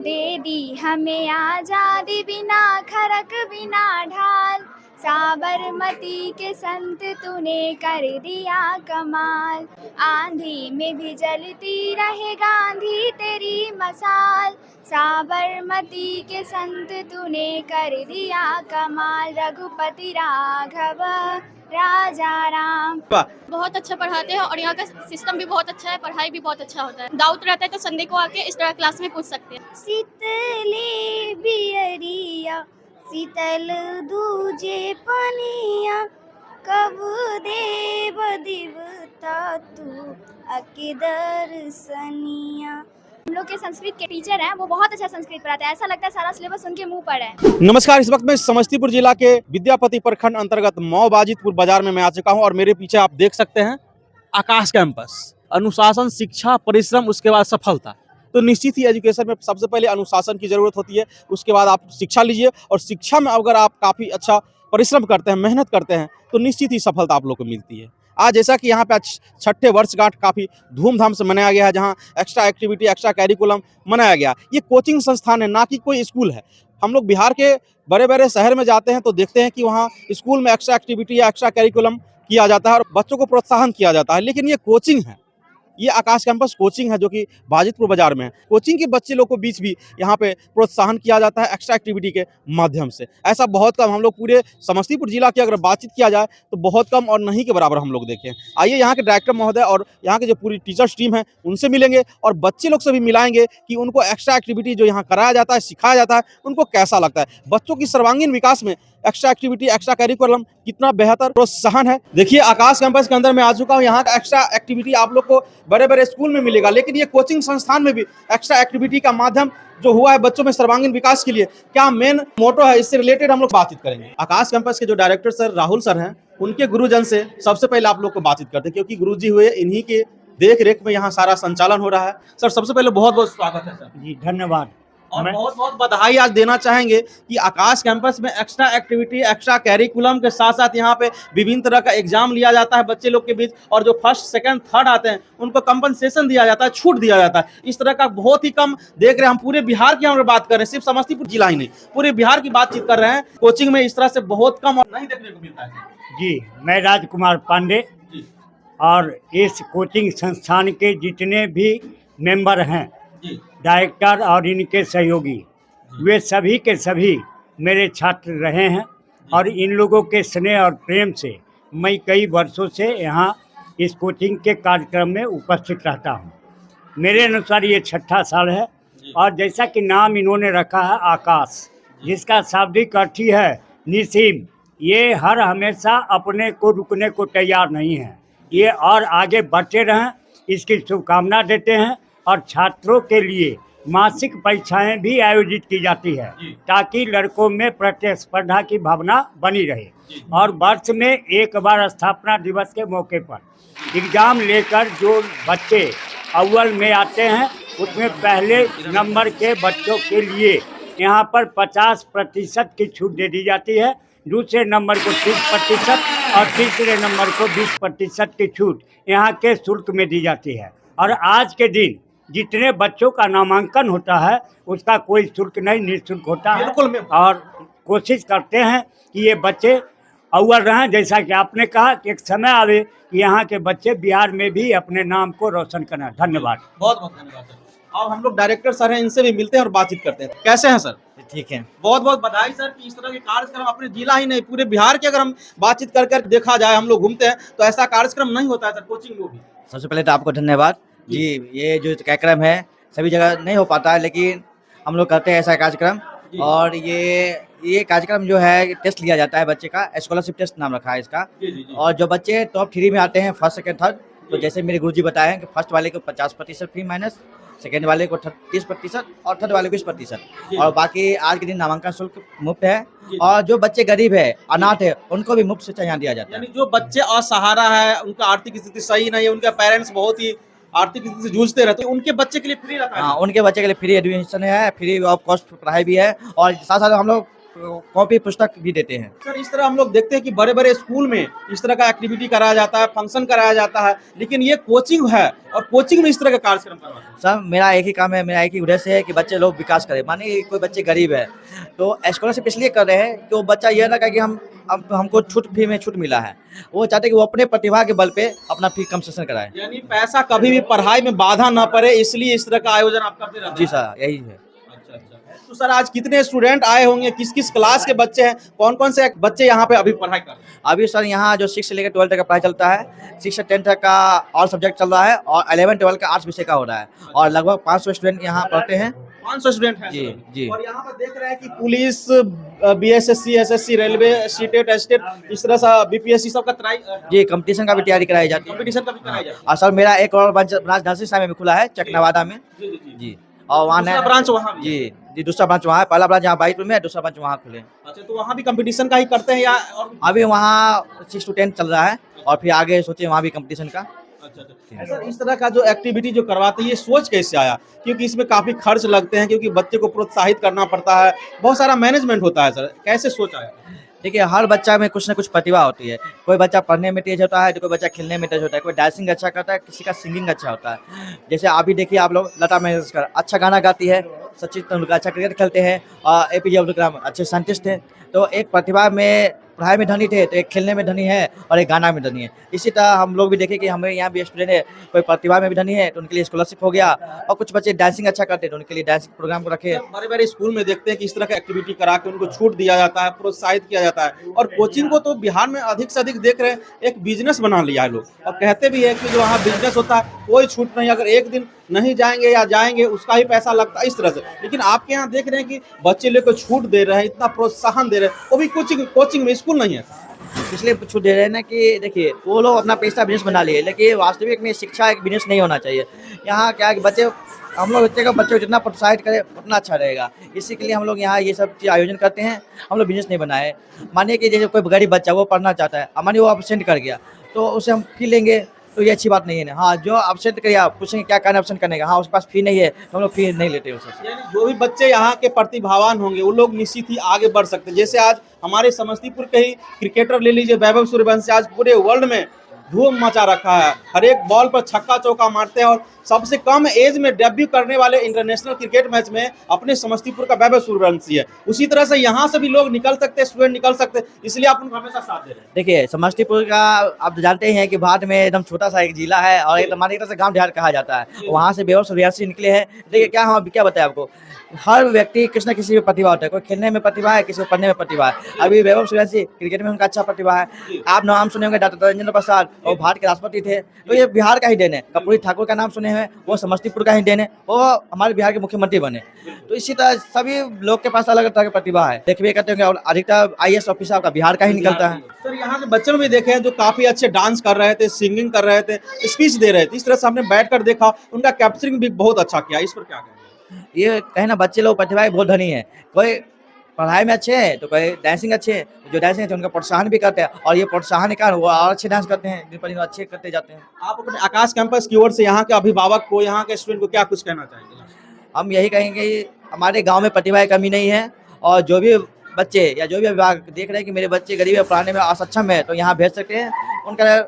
दे दी हमें आजादी बिना खरक बिना ढाल, साबरमती के संत तूने कर दिया कमाल। आंधी में भी जलती रहे गांधी तेरी मसाल, साबरमती के संत तूने कर दिया कमाल। रघुपति राघव राजा राम। बहुत अच्छा पढ़ाते हैं और यहाँ का सिस्टम भी बहुत अच्छा है, पढ़ाई भी बहुत अच्छा होता है। डाउट रहता है तो संडे को आके इस तरह क्लास में पूछ सकते हैं। शीतले बियरिया शीतल दूजे पनिया, कब देव देवता तू अके दर्शनिया। हम लोग के संस्कृत के टीचर हैं, वो बहुत अच्छा संस्कृत पढ़ाते हैं, ऐसा लगता है सारा सिलेबस उनके मुंह पर है। नमस्कार। इस वक्त मैं समस्तीपुर जिला के विद्यापति प्रखंड अंतर्गत मऊ बाजितपुर बाजार में मैं आ चुका हूं और मेरे पीछे आप देख सकते हैं आकाश कैंपस। अनुशासन, शिक्षा, परिश्रम, उसके बाद सफलता। तो निश्चित ही एजुकेशन में सबसे पहले अनुशासन की जरूरत होती है, उसके बाद आप शिक्षा लीजिए और शिक्षा में अगर आप काफ़ी अच्छा परिश्रम करते हैं, मेहनत करते हैं तो निश्चित ही सफलता आप लोग को मिलती है। आज जैसा कि यहाँ पे आज 6ठे वर्षगांठ काफ़ी धूमधाम से मनाया गया है, जहाँ एक्स्ट्रा एक्टिविटी, एक्स्ट्रा कैरिकुलम मनाया गया। ये कोचिंग संस्थान है, ना कि कोई स्कूल है। हम लोग बिहार के बड़े बड़े शहर में जाते हैं तो देखते हैं कि वहाँ स्कूल में एक्स्ट्रा एक्टिविटी या एक्स्ट्रा कैरिकुलम किया जाता है और बच्चों को प्रोत्साहन किया जाता है, लेकिन ये कोचिंग है। ये आकाश कैंपस कोचिंग है जो कि बाजितपुर बाजार में है। कोचिंग के बच्चे लोग को बीच भी यहाँ पे प्रोत्साहन किया जाता है एक्स्ट्रा एक्टिविटी के माध्यम से। ऐसा बहुत कम, हम लोग पूरे समस्तीपुर जिला की अगर बातचीत किया जाए तो बहुत कम और नहीं के बराबर हम लोग देखें। आइए यहाँ के डायरेक्टर महोदय और यहाँ के जो पूरी टीचर्स टीम है उनसे मिलेंगे और बच्चे लोग से भी मिलाएंगे कि उनको एक्स्ट्रा एक्टिविटी जो यहाँ कराया जाता है, सिखाया जाता है, उनको कैसा लगता है। बच्चों की सर्वांगीण विकास में एक्स्ट्रा एक्टिविटी, एक्स्ट्रा कैरिकुलम कितना बेहतर प्रोत्साहन है। देखिए आकाश कैंपस के अंदर मैं आ चुका हूँ। यहाँ का एक्स्ट्रा एक्टिविटी आप लोग को बड़े बड़े स्कूल में मिलेगा, लेकिन ये कोचिंग संस्थान में भी एक्स्ट्रा एक्टिविटी का माध्यम जो हुआ है बच्चों में सर्वांगीण विकास के लिए, क्या मेन मोटो है, इससे रिलेटेड हम लोग बातचीत करेंगे। आकाश कैंपस के जो डायरेक्टर सर राहुल सर हैं, उनके गुरुजन से सबसे पहले आप लोग को बातचीत करते हैं, क्योंकि गुरुजी हुए इन्हीं के देख रेख में यहाँ सारा संचालन हो रहा है। सर सबसे पहले बहुत बहुत स्वागत है सर जी, धन्यवाद। और बहुत बहुत बधाई आज देना चाहेंगे कि आकाश कैंपस में एक्स्ट्रा एक्टिविटी, एक्स्ट्रा कैरिकुलम के साथ साथ यहाँ पे विभिन्न तरह का एग्जाम लिया जाता है बच्चे लोग के बीच, और जो फर्स्ट, सेकंड, थर्ड आते हैं उनको कंपनसेशन दिया जाता है, छूट दिया जाता है। इस तरह का बहुत ही कम देख रहे हैं। हम पूरे बिहार की हम बात कर रहे हैं, सिर्फ समस्तीपुर जिला ही नहीं, पूरे बिहार की बातचीत कर रहे हैं। कोचिंग में इस तरह से बहुत कम और नहीं देखने को मिलता है। जी, मैं राजकुमार पांडे और इस कोचिंग संस्थान के जितने भी मेंबर हैं, डायरेक्टर और इनके सहयोगी, वे सभी के सभी मेरे छात्र रहे हैं और इन लोगों के स्नेह और प्रेम से मैं कई वर्षों से यहाँ इस कोचिंग के कार्यक्रम में उपस्थित रहता हूँ। मेरे अनुसार ये 6ठा साल है और जैसा कि नाम इन्होंने रखा है आकाश, जिसका शाब्दिक अर्थ ही है निसीम। ये हर हमेशा अपने को रुकने को तैयार नहीं है, ये और आगे बढ़ते रहें, इसकी शुभकामना देते हैं। और छात्रों के लिए मासिक परीक्षाएं भी आयोजित की जाती है ताकि लड़कों में प्रतिस्पर्धा की भावना बनी रहे, और वर्ष में एक बार स्थापना दिवस के मौके पर एग्जाम लेकर जो बच्चे अव्वल में आते हैं उसमें पहले नंबर के बच्चों के लिए यहाँ पर 50% की छूट दे दी जाती है, दूसरे नंबर को 30% और तीसरे नंबर को 20% की छूट यहाँ के शुल्क में दी जाती है। और आज के दिन जितने बच्चों का नामांकन होता है उसका कोई शुल्क नहीं, निःशुल्क होता है। और कोशिश करते हैं कि ये बच्चे अव्वल रहें, जैसा कि आपने कहा कि एक समय आवे कि यहाँ के बच्चे बिहार में भी अपने नाम को रोशन करें। धन्यवाद, बहुत बहुत धन्यवाद सर। और हम लोग डायरेक्टर सर हैं, इनसे भी मिलते हैं और बातचीत करते हैं। कैसे हैं सर? ठीक है, बहुत बहुत बधाई सर कि इस तरह के कार्यक्रम अपने जिला ही नहीं पूरे बिहार के अगर हम बातचीत कर देखा जाए, हम लोग घूमते हैं तो ऐसा कार्यक्रम नहीं होता है सर कोचिंग में भी। सबसे पहले तो आपको धन्यवाद जी। ये जो कार्यक्रम है सभी जगह नहीं हो पाता है, लेकिन हम लोग करते हैं ऐसा कार्यक्रम। और ये कार्यक्रम जो है टेस्ट लिया जाता है बच्चे का, स्कॉलरशिप टेस्ट नाम रखा है इसका। और जो बच्चे टॉप 3 में आते हैं, फर्स्ट, सेकंड, थर्ड, तो जैसे मेरे गुरुजी बताए हैं कि फर्स्ट वाले को 50% फ्री माइनस, सेकेंड वाले को 30% और थर्ड वाले को 20%, और बाकी आज के दिन नामांकन शुल्क मुफ्त है। और जो बच्चे गरीब है, अनाथ है, उनको भी मुफ्त शिक्षा यहाँ दिया जाता है। यानी जो बच्चे असहारा है, उनका आर्थिक स्थिति सही नहीं है, उनके पेरेंट्स बहुत ही आर्थिक स्थिति से जूझते रहते हैं, उनके बच्चे के लिए फ्री रखा है। हाँ, उनके बच्चे के लिए फ्री एडमिशन है, फ्री ऑफ कॉस्ट पढ़ाई भी है। और साथ साथ हम लोग कॉपी पुस्तक भी देते हैं। सर इस तरह हम लोग देखते हैं कि बड़े बड़े स्कूल में इस तरह का एक्टिविटी कराया जाता है, फंक्शन कराया जाता है, लेकिन ये कोचिंग है और कोचिंग में इस तरह का कार्यक्रम करवाते हैं। सर मेरा एक ही काम है, मेरा एक ही उद्देश्य है कि बच्चे लोग विकास करें। मानिए कोई बच्चे गरीब है तो स्कॉलरशिप इसलिए कर रहे हैं कि वो बच्चा यह ना कहे कि हमको फी में छूट मिला है, वो चाहते हैं कि वो अपने प्रतिभा के बल पे अपना फी कंसेशन कराए। यानी पैसा कभी भी पढ़ाई में बाधा ना पड़े, इसलिए इस तरह का आयोजन आप करते रहते हैं। जी सर यही है। अच्छा अच्छा। तो सर आज कितने स्टूडेंट आए होंगे, किस किस क्लास के बच्चे हैं, कौन कौन से बच्चे यहाँ पे अभी पढ़ाई कर रहे हैं? अभी सर यहाँ जो 6 से लेकर 12 तक का पढ़ाई चलता है, 6 से 10 तक का ऑल सब्जेक्ट चल रहा है और 11-12 का आर्ट्स विषय का हो रहा है और लगभग 500 स्टूडेंट यहाँ पढ़ते हैं। 500 स्टूडेंट हैं जी, सर। जी। और यहाँ पर देख रहे हैं कि police, BSSC, SSC, railway, CTET, estate, इस तरह से बीपीएससी सब का जी कंपटीशन का भी तैयारी कराई जाती है। कंपटीशन का भी कराया जाता है। और सर मेरा एक और ब्रांच नर्सिंग साइंस में खुला है चकनवादा में। जी जी जी। जी और वहाँ दूसरा ब्रांच वहाँ भी है? जी दूसरा ब्रांच वहाँ है। पहला ब्रांच यहाँ बाइटपुर में है, दूसरा ब्रांच वहाँ खुले। अच्छा तो वहाँ भी कंपटीशन का ही करते हैं या और? अभी वहाँ 6 to 10 चल रहा है और फिर आगे सोचे वहाँ भी कंपटीशन का। अच्छा अच्छा। सर इस तरह का जो एक्टिविटी जो करवाते हैं ये सोच कैसे आया? क्योंकि इसमें काफी खर्च लगते हैं, क्योंकि बच्चे को प्रोत्साहित करना पड़ता है, बहुत सारा मैनेजमेंट होता है। सर कैसे सोच आया? देखिए हर बच्चा में कुछ ना कुछ प्रतिभा होती है। कोई बच्चा पढ़ने में तेज होता है तो कोई बच्चा खेलने में तेज होता है, कोई डांसिंग अच्छा करता है, किसी का सिंगिंग अच्छा होता है। जैसे अभी देखिए आप लोग लता मंगेशकर अच्छा गाना गाती है, सचिन तेंदुलकर अच्छा क्रिकेट खेलते हैं और एपीजे अब्दुल कलाम अच्छे साइंटिस्ट थे। तो एक प्रतिभा में पढ़ाई में धनी थे तो एक खेलने में धनी है और एक गाना में धनी है। इसी तरह हम लोग भी देखें कि हमें यहाँ भी स्टूडेंट है, कोई प्रतिभा में भी धनी है तो उनके लिए स्कॉलरशिप हो गया और कुछ बच्चे डांसिंग अच्छा करते हैं तो उनके लिए डांसिंग प्रोग्राम को रखे। बड़े बड़े स्कूल में देखते हैं कि इस तरह का एक्टिविटी करा के उनको छूट दिया जाता है, प्रोत्साहित किया जाता है। और कोचिंग को तो बिहार में अधिक से अधिक देख रहे हैं, एक बिजनेस बना लिया है लोग, और कहते भी है कि जो वहाँ बिजनेस होता है कोई छूट नहीं, अगर एक दिन नहीं जाएंगे या जाएंगे उसका ही पैसा लगता है इस तरह से। लेकिन आपके यहाँ देख रहे हैं कि बच्चे लोग को छूट दे रहे हैं, इतना प्रोत्साहन दे रहे हैं, वो भी कोचिंग में, स्कूल नहीं है। इसलिए छूट दे रहे हैं ना कि देखिए वो लोग अपना पैसा बिजनेस बना लिए, लेकिन वास्तविक में शिक्षा एक बिजनेस नहीं होना चाहिए। यहाँ क्या है कि बच्चे हम लोग बच्चे को जितना प्रोत्साहित करें उतना अच्छा रहेगा। इसी के लिए हम लोग यहाँ ये सब चीज़ आयोजन करते हैं। हम लोग बिजनेस नहीं बनाए। मानिए कि जैसे कोई गरीब बच्चा वो पढ़ना चाहता है, मानिए वो अब्सेंट कर गया तो उसे हम फी लेंगे तो ये अच्छी बात नहीं है ना। हाँ जो अब्सेंट कर आप पूछेंगे क्या कारण अब्सेंट करने का, हाँ उसके पास फी नहीं है तो हम लोग फी नहीं लेते उससे। यानी जो भी बच्चे यहाँ के प्रतिभावान होंगे वो लोग निश्चित ही आगे बढ़ सकते हैं। जैसे आज हमारे समस्तीपुर के ही क्रिकेटर ले लीजिए, वैभव सूर्यवंशी, आज पूरे वर्ल्ड में धूम मचा रखा है, हर एक बॉल पर छक्का चौका मारते हैं और सबसे कम एज में डेब्यू करने वाले इंटरनेशनल क्रिकेट मैच में अपने समस्तीपुर का वैभव सूर्यवंशी है। उसी तरह से यहाँ से भी लोग निकल सकते हैं, स्टूडेंट निकल सकते हैं, इसलिए आप उनको हमेशा साथ दे रहे हैं। देखिए समस्तीपुर का आप जानते हैं कि भारत में एकदम छोटा सा एक जिला है और एक हमारे तरह से गाँव देहात कहा जाता है। वहाँ से वैभव सूर्यवंशी निकले हैं। देखिए क्या हम क्या बताएं आपको, हर व्यक्ति किसी न किसी में प्रतिभा होता है। कोई खेलने में प्रतिभा है, किसी को पढ़ने में प्रतिभा है। अभी वैभव सूर्यवंशी क्रिकेट में उनका अच्छा प्रतिभा है। आप नाम सुने होंगे डॉक्टर राजेंद्र प्रसाद, और भारत के राष्ट्रपति थे, तो ये बिहार का ही देन है। कर्पूरी ठाकुर का नाम सुने हैं, वो समस्तीपुर का ही देन है, वो हमारे बिहार के मुख्यमंत्री बने। तो इसी तरह सभी लोग के पास अलग अलग तरह की प्रतिभा है। देखिए कहते होंगे और अधिकतर IAS ऑफिसर आपका बिहार का ही निकलता है। सर यहाँ के बच्चों में देखे हैं जो काफी अच्छे डांस कर रहे थे, सिंगिंग कर रहे थे, स्पीच दे रहे थे, इस तरह से हमने बैठकर देखा, उनका कैप्चरिंग भी बहुत अच्छा किया। इस पर क्या कहेंगे? ये कहे ना बच्चे लोग प्रतिभा बहुत धनी है, कोई पढ़ाई में अच्छे हैं तो कोई डांसिंग अच्छे हैं। जो डांसिंग है उनका प्रोत्साहन भी करते हैं और ये प्रोत्साहन के कारण वो और अच्छे डांस करते हैं, दिन पर दिन अच्छे करते जाते हैं। आप अपने आकाश कैंपस की ओर से यहाँ के अभिभावक को, यहाँ के स्टूडेंट को क्या कुछ कहना चाहेंगे? हम यही कहेंगे कि हमारे गांव में प्रतिभा की कमी नहीं है और जो भी बच्चे या जो भी अभिभावक देख रहे हैं कि मेरे बच्चे गरीब है, पढ़ाने में असक्षम है, तो यहाँ भेज सकते हैं। उनका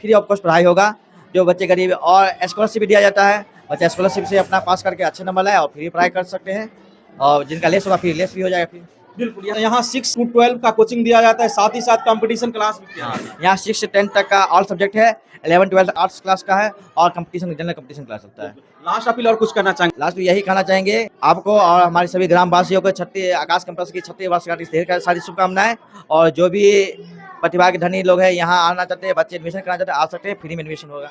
फ्री ऑफ कॉस्ट पढ़ाई होगा जो बच्चे गरीब है, और स्कॉलरशिप भी दिया जाता है। बच्चा स्कॉलरशिप से अपना पास करके अच्छे नंबर लाए और फ्री पढ़ाई कर सकते हैं, और जिनका लेस होगा फिर लेस भी हो जाएगा। फिर बिल्कुल यहाँ 6 to 12 का कोचिंग दिया जाता है, साथ ही साथ कंपटीशन क्लास भी किया जाता है। यहाँ 6 से 10 तक का ऑल सब्जेक्ट है, 11-12 आर्ट्स क्लास का है और कंपटीशन जनरल कंपटीशन क्लास होता है। लास्ट अपील और कुछ करना चाहेंगे? लास्ट में यही कहना चाहेंगे आपको और हमारे सभी ग्रामवासियों को आकाश कैंपस की 36 वर्षगांठ की ढेर सारी शुभकामनाएं। और जो भी प्रतिभा के धनी लोग हैं यहाँ आना चाहते हैं, बच्चे एडमिशन कराना चाहते हैं, आ सकते हैं, फ्री में एडमिशन होगा।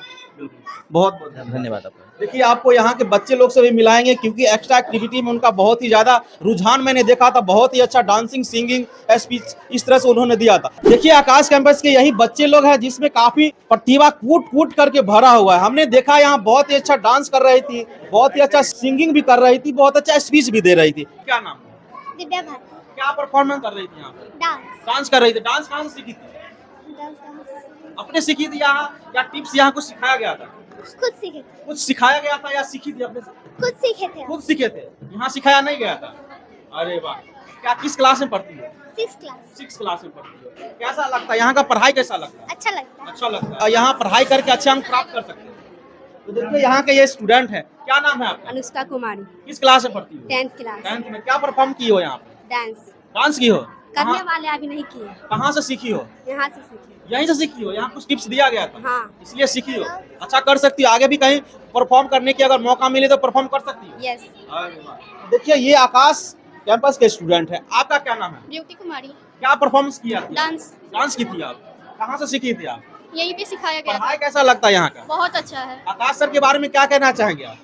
बहुत बहुत धन्यवाद आपका। देखिए आपको यहाँ के बच्चे लोग से भी मिलाएंगे, क्योंकि एक्स्ट्रा एक्टिविटी में उनका बहुत ही ज्यादा रुझान मैंने देखा था। बहुत ही अच्छा डांसिंग, सिंगिंग, स्पीच इस तरह से उन्होंने दिया था। देखिए आकाश कैंपस के यही बच्चे लोग हैं जिसमें काफी प्रतिभा कूट कूट करके भरा हुआ है। हमने देखा यहाँ बहुत ही अच्छा डांस कर रही थी, बहुत ही अच्छा सिंगिंग भी कर रही थी, बहुत अच्छा स्पीच भी दे रही थी। क्या नाम? दिव्या भारती। क्या परफॉर्मेंस कर रही थी यहाँ पे? डांस कर रही थी। डांस कहाँ से सीखी थी? अपने सीखी थी यहाँ या टिप्स यहाँ कुछ सिखाया गया था? खुद सीखे थे। कुछ सिखाया गया था या सीखी थी अपने से? खुद सीखे थे। खुद सीखे थे, यहाँ सिखाया नहीं गया था। अरे वाह, क्या किस क्लास में पढ़ती हो? 6th class. 6 क्लास में पढ़ती हो। कैसा लगता है यहाँ का पढ़ाई कैसा लगता है? अच्छा लगता है। अच्छा लगता है। यहाँ पढ़ाई करके अच्छे अंक प्राप्त कर सकते हैं। तो देखिए यहाँ के ये स्टूडेंट है, क्या नाम है आपका? अनुष्का कुमारी, किस क्लास में पढ़ती हो? 10th class. 10th में। क्या परफॉर्म की हो यहाँ पे? डांस डांस की हो? करने वाले अभी नहीं किए, कहाँ से सीखी हो? यहाँ से सीखे। यहीं से सीखी हो? यहाँ कुछ टिप्स दिया गया था हाँ। इसलिए सीखी हो? अच्छा कर सकती हो, आगे भी कहीं परफॉर्म करने की अगर मौका मिले तो परफॉर्म कर सकती हो? यस। अरे वाह। देखिए ये आकाश कैंपस के स्टूडेंट है, आपका क्या नाम है? ब्यूटी कुमारी। क्या परफॉर्मेंस किया थी? डांस। डांस की थी आप? कहाँ से सीखी थी आप? यहीं पे सिखाया गया था। पढ़ाई कैसा लगता है यहाँ का? बहुत अच्छा है। आकाश सर के बारे में क्या कहना चाहेंगे आप?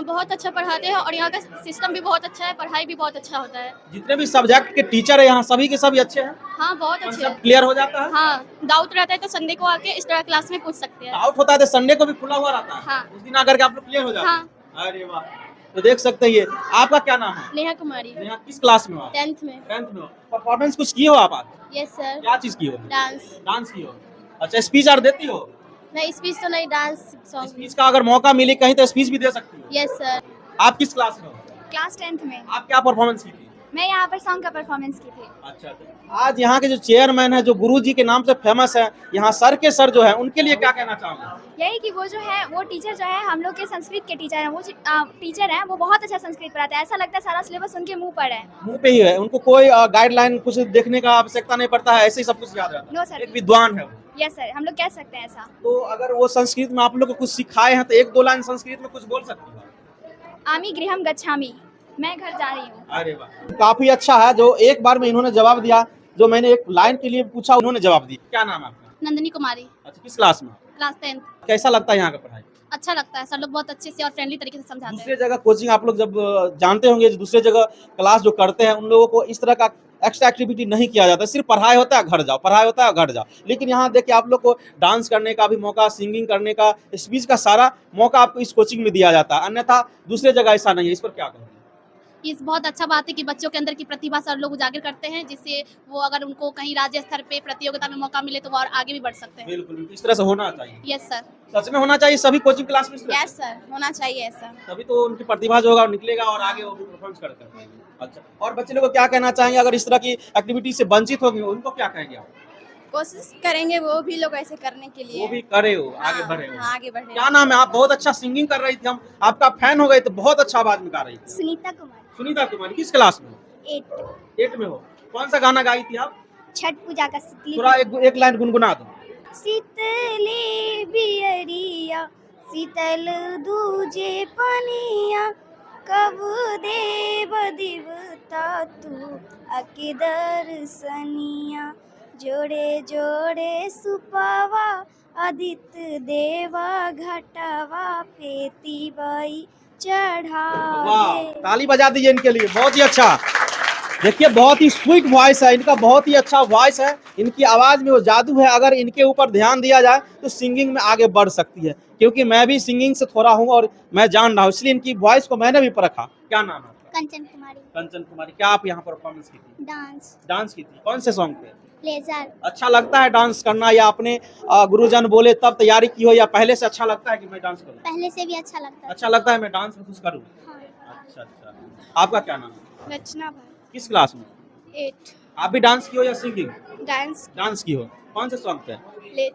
बहुत अच्छा पढ़ाते हैं और यहाँ का सिस्टम भी बहुत अच्छा है, पढ़ाई भी बहुत अच्छा होता है। जितने भी सब्जेक्ट के टीचर है यहाँ सभी के सभी अच्छे हैं? हाँ बहुत अच्छे हैं। क्लियर हो जाता है? हाँ, डाउट रहता है तो संडे को आके इस तरह क्लास में पूछ सकते हैं। डाउट होता है तो संडे को भी खुला हुआ रहता है? हाँ। उस दिन आकर के आप लोग क्लियर हो जाते हैं? हाँ। अरे वाह। तो देख सकते हैं ये। आपका क्या नाम है? नेहा कुमारी, यहाँ किस क्लास में हो आप? 10th में। 10th में हो। परफॉर्मेंस कुछ की हो आप आज? Yes sir. क्या चीज की हो? डांस। डांस की हो? अच्छा स्पीच आर देती हो? नहीं स्पीच तो नहीं, डांस सॉन्ग। स्पीच का अगर मौका मिले कहीं तो स्पीच भी दे सकती हो? Yes sir. आप किस क्लास में हो? क्लास 10th में। आप क्या परफॉर्मेंस की थी? मैं यहाँ पर सॉन्ग का परफॉर्मेंस की थी। अच्छा तो आज यहाँ के जो चेयरमैन है जो गुरुजी के नाम से फेमस है, यहाँ सर के सर जो है उनके लिए क्या कहना चाहोगे? यही कि वो जो है वो टीचर जो है हम लोग के संस्कृत के टीचर हैं, वो टीचर हैं वो बहुत अच्छा संस्कृत पढ़ाते हैं। ऐसा लगता है सारा सिलेबस उनके मुंह पर है। मुंह पे ही है, उनको कोई गाइडलाइन कुछ देखने का आवश्यकता नहीं पड़ता है, ऐसे ही सब कुछ याद रहता नो है। सर। एक विद्वान है वो। यस सर, हम लोग कह सकते हैं ऐसा। तो अगर वो संस्कृत में आप लोग को कुछ सिखाए हैं तो एक दो लाइन संस्कृत में कुछ बोल सकती हो? आमी गृहम गच्छामि, मैं घर जा रही हूँ। अरे वाह, काफी अच्छा है जो एक बार में इन्होंने जवाब दिया, जो मैंने एक लाइन के लिए पूछा उन्होंने जवाब दिया। क्या नाम है आपका? नंदिनी कुमारी, अच्छा किस क्लास में? Class 10th। कैसा लगता है यहाँ का पढ़ाई? अच्छा लगता है, सर लोग बहुत अच्छे से और फ्रेंडली तरीके से समझाते दूसरे हैं। जगह कोचिंग आप लोग जब जानते होंगे दूसरे जगह क्लास जो करते हैं उन लोगों को इस तरह का एक्स्ट्रा एक्टिविटी नहीं किया जाता, सिर्फ पढ़ाई होता है घर जाओ, पढ़ाई होता है घर जाओ। लेकिन यहाँ देखिए आप लोग को डांस करने का भी मौका, सिंगिंग करने का, स्पीच का सारा मौका आपको इस कोचिंग में दिया जाता है, अन्यथा दूसरे जगह ऐसा नहीं है। इस पर क्या कहेंगे? ये बहुत अच्छा बात है कि बच्चों के अंदर की प्रतिभा सर लोग उजागर करते हैं, जिससे वो अगर उनको कहीं राज्य स्तर पे प्रतियोगिता में मौका मिले तो वो और आगे भी बढ़ सकते हैं। बिल्कुल इस तरह से होना चाहिए। Yes sir. सच में होना चाहिए सभी कोचिंग क्लास में इस तरह से। यस सर, होना चाहिए ऐसा। तभी तो उनकी प्रतिभा जो होगा वो निकलेगा और आगे वो परफॉर्मेंस करते हैं। अच्छा और बच्चे लोग को क्या कहना चाहेंगे अगर इस तरह की एक्टिविटी से वंचित होंगे उनको क्या कहेंगे आप? कोशिश करेंगे वो भी लोग ऐसे करने के लिए। वो भी करे हो, आगे बढ़े हो। हाँ, आगे बढ़े। क्या नाम है? आप बहुत अच्छा सिंगिंग कर रही थी, हम आपका फैन हो गए तो बहुत अच्छा आवाज में गा रही थी। सुनीता कुमारी, सुनीता कुमारी किस क्लास में? 8। 8 में हो। कौन सा गाना गाई थी आप? छठ पूजा का शीतली थोड़ा एक लाइन गुनगुना दो। शीतले बियरिया शीतल दूजे पनिया, कब देव दिवता तू आके दर्शनिया, जोड़े जोड़े सुपावा आदित्य देवा घटावा पेती बाई चढ़ा वाह, दे। ताली बजा दीजिए इनके लिए, बहुत ही अच्छा। देखिए बहुत ही स्वीट वॉइस है इनका, बहुत ही अच्छा वॉइस है, इनकी आवाज में वो जादू है। अगर इनके ऊपर ध्यान दिया जाए तो सिंगिंग में आगे बढ़ सकती है, क्योंकि मैं भी सिंगिंग से थोड़ा हूँ और मैं जान रहा हूँ, इसलिए इनकी वॉइस को मैंने भी परखा। क्या नाम है आपका? कंचन कुमारी। कंचन कुमारी, क्या आप यहाँ परफॉर्मेंस की थी? डांस डांस की थी, कौन से सॉन्ग पे? लेजर। अच्छा लगता है डांस करना, या अपने गुरुजन बोले तब तैयारी की हो, या पहले से अच्छा लगता है कि मैं डांस करूँ? पहले से भी अच्छा लगता है। अच्छा लगता है मैं डांस में कुछ करूँ। अच्छा अच्छा, आपका क्या नाम है? रचना भाई, किस क्लास में? 8। आप भी डांस की हो या सिंगिंग? डांस डांस की हो, कौन से सॉन्ग पे? ले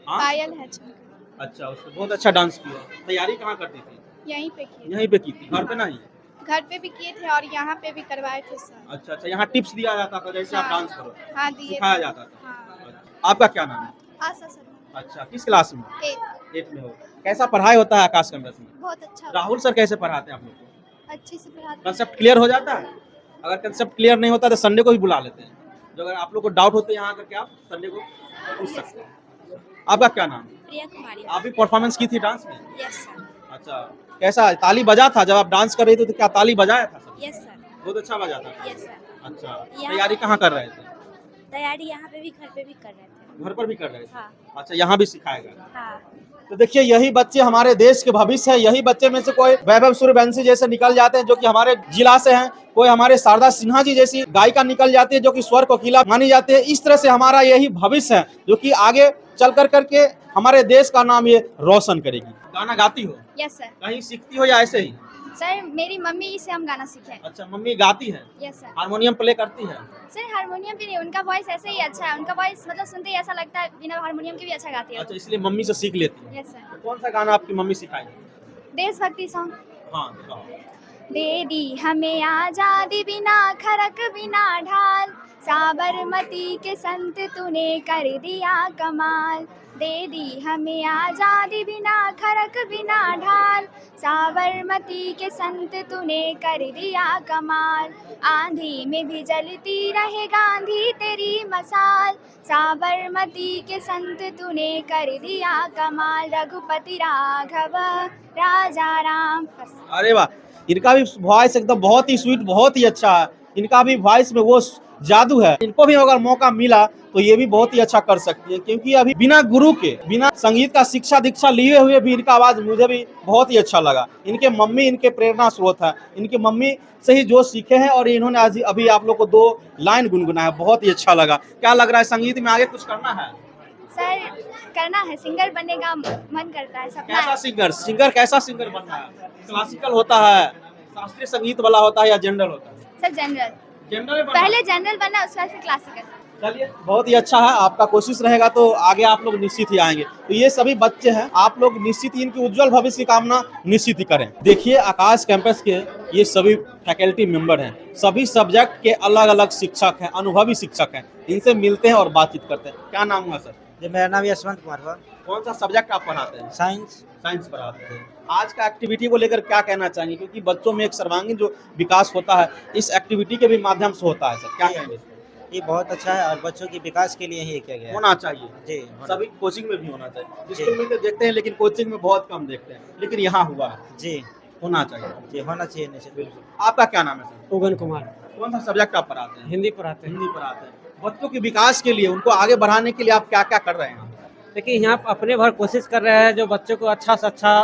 हाँ? पायल है चमका। अच्छा, उसको बहुत अच्छा डांस किया। तैयारी कहाँ करती थी? यहीं पे किए, यहीं पे की थी, घर पे नहीं? घर पे भी किए थे और यहाँ पे भी करवाए थे सर। अच्छा अच्छा, यहाँ टिप्स दिया जाता था जैसे आप हाँ। डांस करो, हाँ दिए सिखाया थे। जाता था। हाँ। अच्छा, आपका क्या नाम है? आशा सर। अच्छा, किस क्लास में? 8। 8 में हो। कैसा पढ़ाई होता है आकाश कैंपस में? बहुत अच्छा, राहुल सर कैसे पढ़ाते हैं आप लोग को? अच्छे से पढ़ाते। कंसेप्ट क्लियर हो जाता है? अगर कंसेप्ट क्लियर नहीं होता तो संडे को भी बुला लेते हैं, जो अगर आप लोग को डाउट होते हैं यहाँ करके आप संडे को पूछ सकते हैं। आपका क्या नाम है? प्रिया कुमारी। आप भी परफॉर्मेंस की थी डांस में? Yes sir. अच्छा, कैसा ताली बजा था जब आप डांस कर रही थी तो क्या ताली बजाया था सब? Yes sir. बहुत अच्छा बजा था। Yes sir. अच्छा, यहाँ- तैयारी कहाँ कर रहे थे? तैयारी यहाँ पे भी घर पे भी कर रहे थे। घर पर भी कर रहे थे? हाँ। अच्छा, यहाँ भी सिखाएगा। हाँ। तो देखिए यही बच्चे हमारे देश के भविष्य है, यही बच्चे में से कोई वैभव सूर्यवंशी जैसे निकल जाते हैं जो कि हमारे जिला से हैं, कोई हमारे शारदा सिन्हा जी जैसी गायिका निकल जाती है जो कि स्वर कोकिला मानी जाती है। इस तरह से हमारा यही भविष्य है जो कि आगे चल कर करके हमारे देश का नाम ये रोशन करेगी। गाना गाती हो? Yes sir. कहीं सीखती हो या ऐसे ही? सर मेरी मम्मी से हम गाना सीखे हैं। अच्छा, मम्मी गाती है, यस सर। हारमोनियम प्ले करती है? सर हारमोनियम भी नहीं, उनका वॉइस ऐसे ही अच्छा है, उनका वॉइस मतलब सुनते ही ऐसा लगता है बिना हारमोनियम के भी अच्छा गाती है। अच्छा, इसलिए मम्मी से सीख लेती है। Yes sir. तो कौन सा गाना आपकी मम्मी सिखाएगी? देशभक्ति सॉन्ग। हाँ, गाओ। दे दी हमें आजादी बिना खरक बिना ढाल, साबरमती के संत तूने कर दिया कमाल। दे दी हमें आजादी बिना खरक बिना ढाल, साबरमती के संत तूने कर दिया कमाल। आंधी में भी जलती रहे गांधी तेरी मसाल, साबरमती के संत तूने कर दिया कमाल। रघुपति राघव राजा राम। बस। अरे वाह, इनका भी वॉइस एकदम बहुत ही स्वीट, बहुत ही अच्छा है। इनका भी वॉइस में वो जादू है। इनको भी अगर मौका मिला तो ये भी बहुत ही अच्छा कर सकती है, क्योंकि अभी बिना गुरु के, बिना संगीत का शिक्षा दीक्षा लिए हुए भी इनका आवाज मुझे भी बहुत ही अच्छा लगा। इनके मम्मी इनके प्रेरणा स्रोत है। इनकी मम्मी से ही जो सीखे हैं और इन्होंने आज अभी आप लोग को 2 लाइन गुनगुनाया, बहुत ही अच्छा लगा। क्या लग रहा है, संगीत में आगे कुछ करना है? सर करना है, सिंगर बनने का मन करता है, सपना कैसा है। सिंगर कैसा सिंगर बनना है? क्लासिकल होता है, शास्त्रीय संगीत वाला होता है या जनरल होता है? सर जनरल, जनरल में बनना है? पहले जनरल बनना उसके बाद फिर क्लासिकल। चलिए, बहुत ही अच्छा है। आपका कोशिश रहेगा तो आगे आप लोग निश्चित ही आएंगे। तो ये सभी बच्चे हैं, आप लोग निश्चित ही इनकी उज्जवल भविष्य की कामना निश्चित ही करें। देखिए, आकाश कैंपस के ये सभी फैकल्टी मेंबर हैं, सभी सब्जेक्ट के अलग अलग शिक्षक हैं, अनुभवी शिक्षक हैं। इनसे मिलते हैं और बातचीत करते हैं। क्या नाम हुआ सर? जी, मेरा नाम यशवंत कुमार है। कौन सा सब्जेक्ट आप पढ़ाते हैं? साइंस। साइंस पढ़ाते हैं। आज का एक्टिविटी को लेकर क्या कहना चाहेंगे, क्योंकि बच्चों में एक सर्वांगीण जो विकास होता है इस एक्टिविटी के भी माध्यम से होता है सर, क्या कहेंगे? ये बहुत अच्छा है और बच्चों के विकास के लिए ही किया गया है। होना चाहिए जी, सभी कोचिंग में भी होना चाहिए। स्कूल में तो देखते हैं लेकिन कोचिंग में बहुत कम देखते हैं, लेकिन यहाँ हुआ है, जी होना चाहिए। जी, होना चाहिए निश्चित। बिल्कुल। आपका क्या नाम है सर? उगन कुमार, कौन सा सब्जेक्ट आप पढ़ाते हैं? हिंदी पढ़ाते हैं। हिंदी पढ़ाते हैं। बच्चों के विकास के लिए, उनको आगे बढ़ाने के लिए आप क्या क्या कर रहे हैं? देखिए, यहाँ पे अपने भर कोशिश कर रहे हैं जो बच्चों को अच्छा से अच्छा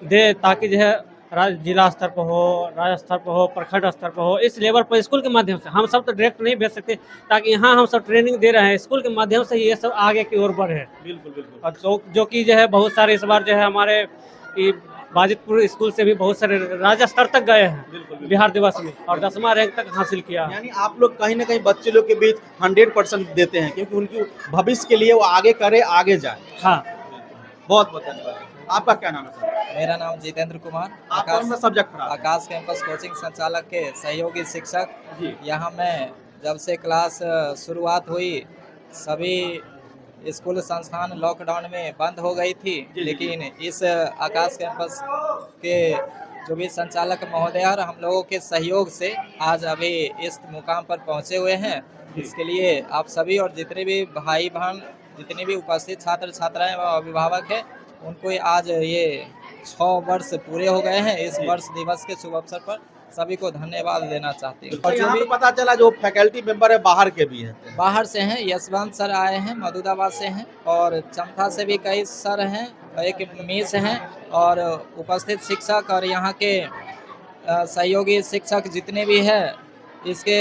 दे, ताकि जो है जिला स्तर पर हो, राज्य स्तर पर हो, प्रखंड स्तर पर हो, इस लेवल पर स्कूल के माध्यम से। हम सब तो डायरेक्ट नहीं भेज सकते, ताकि यहाँ हम सब ट्रेनिंग दे रहे हैं, स्कूल के माध्यम से ये सब आगे की ओर बढ़े। बिल्कुल बिल्कुल। और जो कि जो है बहुत सारे इस बार जो है हमारे ये बाजितपुर स्कूल से भी बहुत सारे राज्य स्तर तक गए हैं बिल्कुल। बिहार दिवस में, और 10वां रैंक तक हासिल किया। यानी आप लोग कहीं ना कहीं बच्चे लोग के बीच 100% देते हैं, क्योंकि उनकी भविष्य के लिए वो आगे करे, आगे जाए। हाँ, बहुत बहुत धन्यवाद। आपका क्या नाम है सर? मेरा नाम जितेंद्र कुमार, आप कौन सा सब्जेक्ट पढ़ाते हैं? आकाश कैंपस कोचिंग संचालक के सहयोगी शिक्षक। जी। यहाँ मैं जब से क्लास शुरुआत हुई, सभी स्कूल संस्थान लॉकडाउन में बंद हो गई थी, लेकिन इस आकाश कैंपस के जो भी संचालक महोदय और हम लोगों के सहयोग से आज अभी इस मुकाम पर पहुँचे हुए हैं। इसके लिए आप सभी और जितने भी भाई बहन, जितने भी उपस्थित छात्र छात्राएं व अभिभावक हैं, उनको आज ये 6 वर्ष पूरे हो गए हैं। इस वर्ष दिवस के शुभ अवसर पर सभी को धन्यवाद देना चाहती हूँ। और जो यहाँ भी पे पता चला जो फैकल्टी मेंबर है बाहर के भी हैं। बाहर से हैं, यशवंत सर आए हैं, मधुदाबाद से हैं, और चंथा से भी कई सर हैं, एक मिस हैं, और उपस्थित शिक्षक और यहाँ के सहयोगी शिक्षक जितने भी हैं, इसके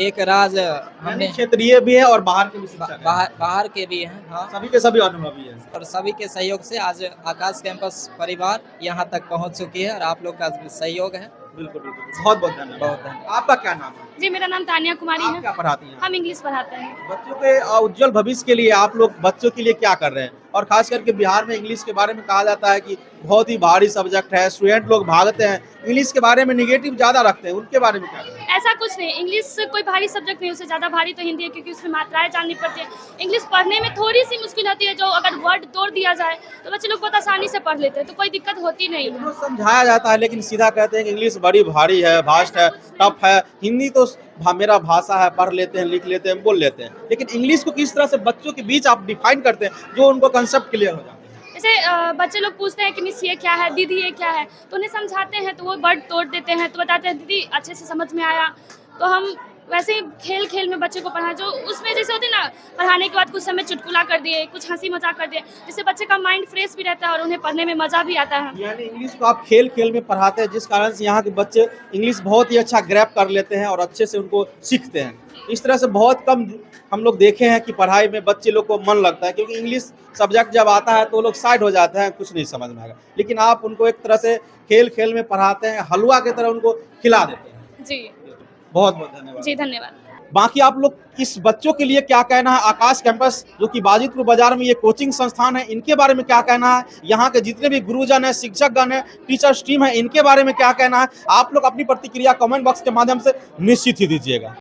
एक राज हमने क्षेत्रीय भी है और बाहर के भी शिक्षक हैं। बाहर के भी हैं। हाँ, सभी के सभी अनुभवी हैं। और सभी के सहयोग से आज आकाश कैंपस परिवार यहाँ तक पहुँच चुकी है, और आप लोग का सहयोग है। बिल्कुल बिल्कुल, बहुत बहुत धन्यवाद। बहुत धन्यवाद। आपका क्या नाम है? जी, मेरा नाम तानिया कुमारी आप है। क्या पढ़ाती हैं? हम इंग्लिश पढ़ाते हैं। बच्चों के उज्जवल भविष्य के लिए आप लोग बच्चों के लिए क्या कर रहे हैं? और खास करके बिहार में इंग्लिश के बारे में कहा जाता है कि बहुत ही भारी सब्जेक्ट है, स्टूडेंट लोग भागते हैं, इंग्लिश के बारे में निगेटिव ज्यादा रखते हैं, उनके बारे में क्या करें? ऐसा कुछ नहीं, इंग्लिश कोई भारी सब्जेक्ट नहीं, उससे ज़्यादा भारी तो हिंदी है, क्योंकि उसमें मात्राएं जाननी पड़ती है। इंग्लिश पढ़ने में थोड़ी सी मुश्किल होती है, जो अगर वर्ड तोड़ दिया जाए तो बच्चे लोग बहुत आसानी से पढ़ लेते हैं, तो कोई दिक्कत होती नहीं है। समझाया जाता है लेकिन सीधा कहते हैं कि इंग्लिश बड़ी भारी है, भास्ट है, टफ है। हिंदी तो मेरा भाषा है, पढ़ लेते हैं, लिख लेते हैं, बोल लेते हैं, लेकिन इंग्लिश को किस तरह से बच्चों के बीच आप डिफाइन करते हैं जो उनको कंसेप्ट क्लियर हो जाता है? जैसे बच्चे लोग पूछते हैं कि मिस ये क्या है, दीदी ये क्या है, तो उन्हें समझाते हैं तो वो वर्ड तोड़ देते हैं, तो बताते हैं दीदी अच्छे से समझ में आया। तो हम वैसे ही खेल खेल में बच्चे को पढ़ाएं, जो उसमें जैसे होती है ना, पढ़ाने के बाद कुछ समय चुटकुला कर दिए, कुछ हंसी मजाक कर दिए, जिससे बच्चे का माइंड फ्रेश भी रहता है और उन्हें पढ़ने में मज़ा भी आता है। यानी इंग्लिश को आप खेल खेल में पढ़ाते हैं, जिस कारण से यहाँ के बच्चे इंग्लिश बहुत ही अच्छा ग्रैप कर लेते हैं और अच्छे से उनको सीखते हैं। इस तरह से बहुत कम हम लोग देखे हैं कि पढ़ाई में बच्चे लोग को मन लगता है, क्योंकि इंग्लिश सब्जेक्ट जब आता है तो लोग साइड हो जाते हैं, कुछ नहीं समझ में आएगा। लेकिन आप उनको एक तरह से खेल खेल में पढ़ाते हैं, हलवा की तरह उनको खिला देते हैं। जी बहुत बहुत धन्यवाद। जी धन्यवाद। बाकी आप लोग इस बच्चों के लिए क्या कहना है? आकाश कैंपस जो कि बाजितपुर बाजार में ये कोचिंग संस्थान है, इनके बारे में क्या कहना है? यहाँ के जितने भी गुरुजन है, शिक्षकगण है, टीचर्स टीम है, इनके बारे में क्या कहना है? आप लोग अपनी प्रतिक्रिया कमेंट बॉक्स के माध्यम से निश्चित ही दीजिएगा।